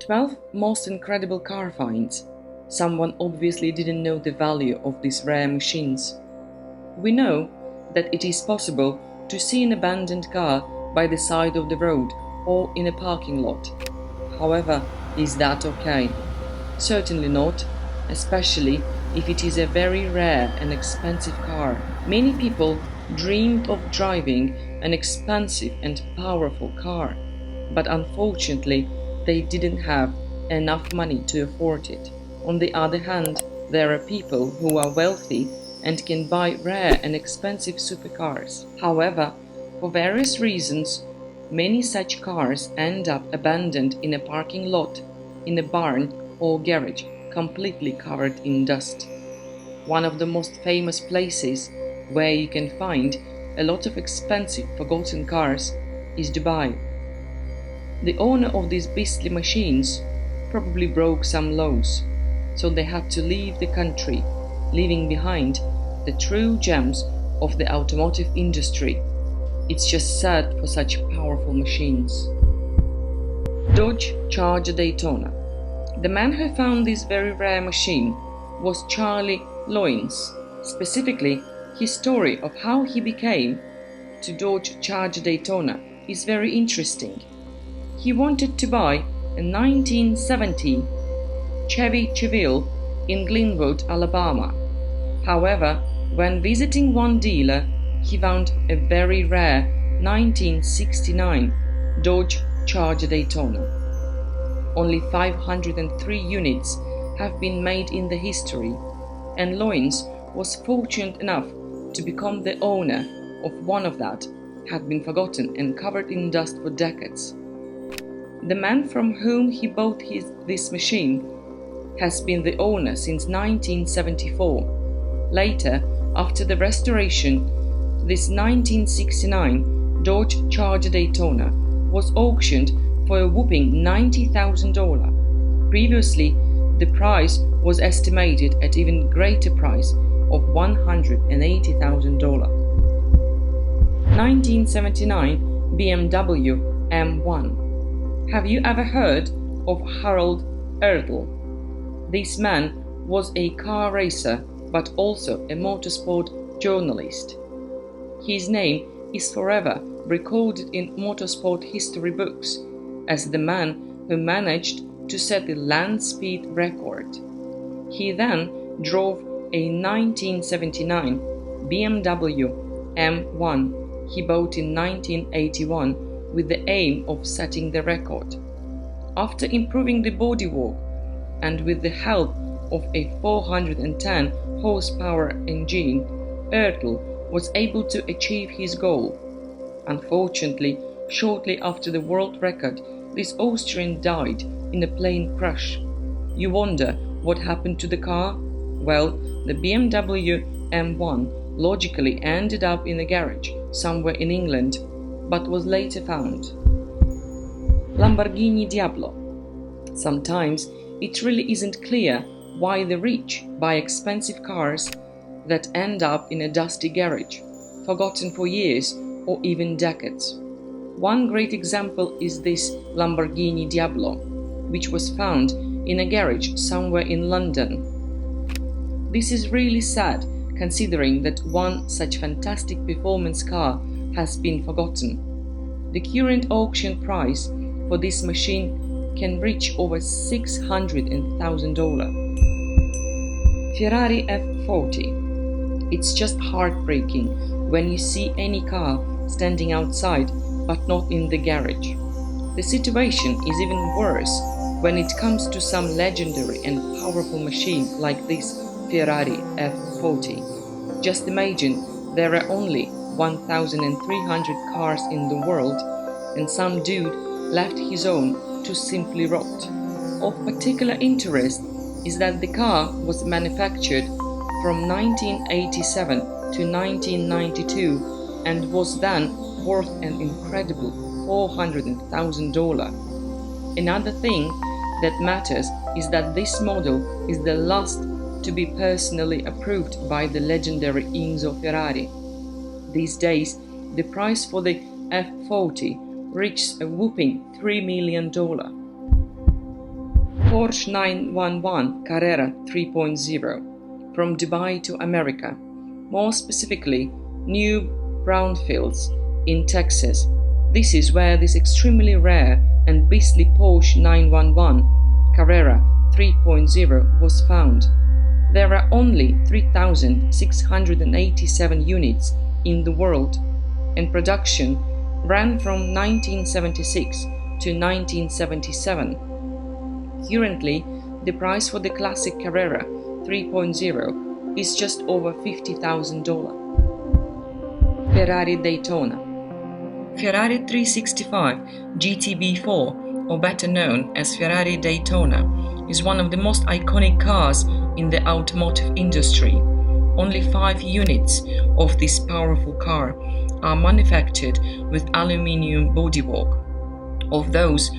12 most incredible car finds. Someone obviously didn't know the value of these rare machines. We know that it is possible to see an abandoned car by the side of the road or in a parking lot. However, is that okay? Certainly not, especially if it is a very rare and expensive car. Many people dreamed of driving an expensive and powerful car, but unfortunately they didn't have enough money to afford it. On the other hand, there are people who are wealthy and can buy rare and expensive supercars. However, for various reasons, many such cars end up abandoned in a parking lot, in a barn or garage, completely covered in dust. One of the most famous places where you can find a lot of expensive forgotten cars is Dubai. The owner of these beastly machines probably broke some laws, so they had to leave the country, leaving behind the true gems of the automotive industry. It's just sad for such powerful machines. Dodge Charger Daytona. The man who found this very rare machine was Charlie Loynes. Specifically, his story of how he became to Dodge Charger Daytona is very interesting. He wanted to buy a 1970 Chevy Chevelle in Glenwood, Alabama. However, when visiting one dealer, he found a very rare 1969 Dodge Charger Daytona. Only 503 units have been made in the history, and Loynes was fortunate enough to become the owner of one of that had been forgotten and covered in dust for decades. The man from whom he bought this machine has been the owner since 1974. Later, after the restoration, this 1969 Dodge Charger Daytona was auctioned for a whopping $90,000. Previously, the price was estimated at even greater price of $180,000. 1979 BMW M1. Have you ever heard of Harold Erdl? This man was a car racer but also a motorsport journalist. His name is forever recorded in motorsport history books as the man who managed to set the land speed record. He then drove a 1979 BMW M1 he bought in 1981 with the aim of setting the record. After improving the bodywork and with the help of a 410 horsepower engine, Erdl was able to achieve his goal. Unfortunately, shortly after the world record, this Austrian died in a plane crash. You wonder what happened to the car? Well, the BMW M1 logically ended up in a garage somewhere in England, but was later found. Lamborghini Diablo. Sometimes it really isn't clear why the rich buy expensive cars that end up in a dusty garage, forgotten for years or even decades. One great example is this Lamborghini Diablo, which was found in a garage somewhere in London. This is really sad, considering that one such fantastic performance car has been forgotten. The current auction price for this machine can reach over $600,000. Ferrari F40. It's just heartbreaking when you see any car standing outside but not in the garage. The situation is even worse when it comes to some legendary and powerful machine like this Ferrari F40. Just imagine there are only 1,300 cars in the world, and some dude left his own to simply rot. Of particular interest is that the car was manufactured from 1987 to 1992 and was then worth an incredible $400,000. Another thing that matters is that this model is the last to be personally approved by the legendary Enzo Ferrari. These days, the price for the F40 reaches a whopping $3 million. Porsche 911 Carrera 3.0 from Dubai to America, more specifically New Braunfels in Texas. This is where this extremely rare and beastly Porsche 911 Carrera 3.0 was found. There are only 3,687 units in the world, and production ran from 1976 to 1977. Currently, the price for the classic Carrera 3.0 is just over $50,000. Ferrari Daytona. Ferrari 365 GTB4, or better known as Ferrari Daytona, is one of the most iconic cars in the automotive industry. Only 5 units of this powerful car are manufactured with aluminium bodywork. Of those,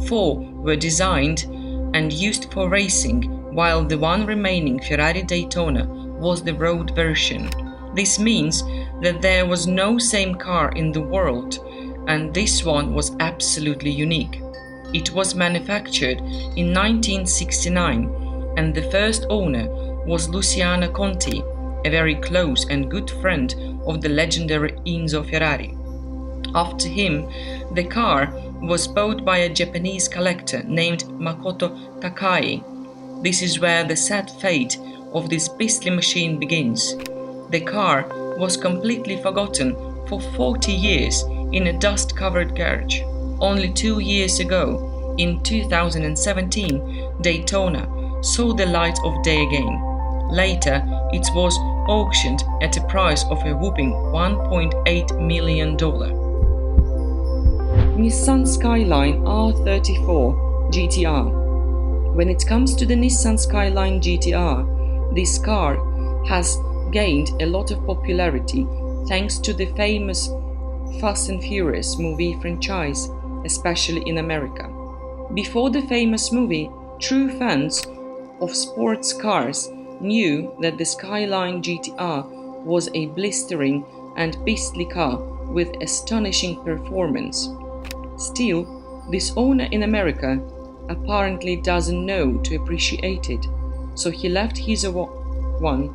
4 were designed and used for racing, while the one remaining Ferrari Daytona was the road version. This means that there was no same car in the world, and this one was absolutely unique. It was manufactured in 1969, and the first owner was Luciano Conti, a very close and good friend of the legendary Enzo Ferrari. After him, the car was bought by a Japanese collector named Makoto Takai. This is where the sad fate of this beastly machine begins. The car was completely forgotten for 40 years in a dust-covered garage. Only 2 years ago, in 2017, Daytona saw the light of day again. Later, it was auctioned at a price of a whopping $1.8 million. Nissan Skyline R34 GTR. When it comes to the Nissan Skyline GTR, this car has gained a lot of popularity thanks to the famous Fast and Furious movie franchise, especially in America. Before the famous movie, true fans of sports cars knew that the Skyline GTR was a blistering and beastly car with astonishing performance. Still, this owner in America apparently doesn't know to appreciate it, so he left his one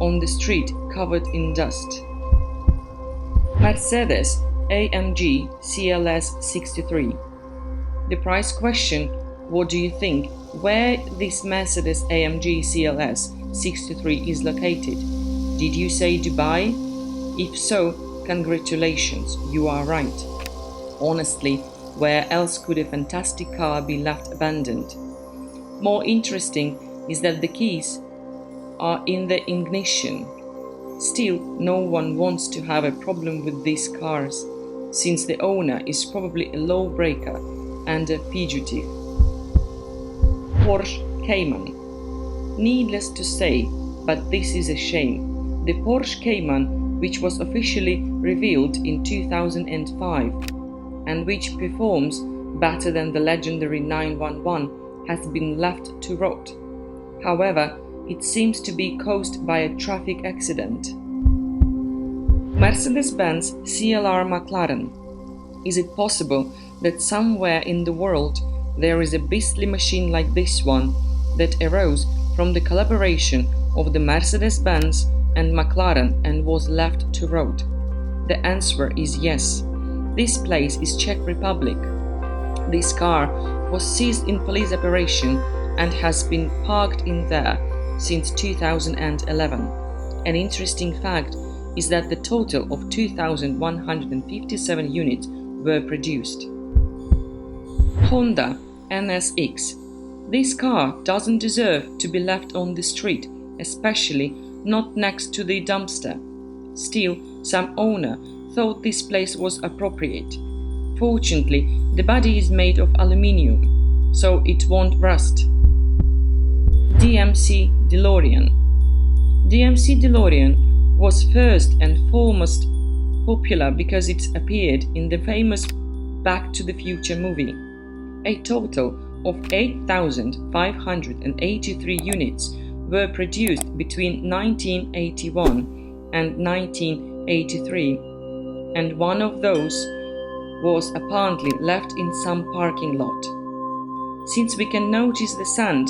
on the street covered in dust. Mercedes-AMG CLS 63. The price question: what do you think? Where this Mercedes-AMG CLS 63 is located? Did you say Dubai? If so, congratulations, you are right. Honestly, where else could a fantastic car be left abandoned? More interesting is that the keys are in the ignition. Still, no one wants to have a problem with these cars, since the owner is probably a lawbreaker and a fugitive. Porsche Cayman. Needless to say, but this is a shame. The Porsche Cayman, which was officially revealed in 2005 and which performs better than the legendary 911, has been left to rot. However, it seems to be caused by a traffic accident. Mercedes-Benz SLR McLaren. Is it possible that somewhere in the world there is a beastly machine like this one that arose from the collaboration of the Mercedes-Benz and McLaren and was left to rot? The answer is yes. This place is Czech Republic. This car was seized in police operation and has been parked in there since 2011. An interesting fact is that the total of 2,157 units were produced. Honda NSX. This car doesn't deserve to be left on the street, especially not next to the dumpster. Still, some owner thought this place was appropriate. Fortunately, the body is made of aluminium, so it won't rust. DMC DeLorean. DMC DeLorean was first and foremost popular because it appeared in the famous Back to the Future movie. A total of 8,583 units were produced between 1981 and 1983, and one of those was apparently left in some parking lot. Since we can notice the sand,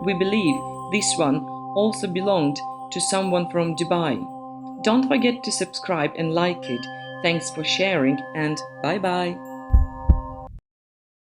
we believe this one also belonged to someone from Dubai. Don't forget to subscribe and like it. Thanks for sharing, and bye bye.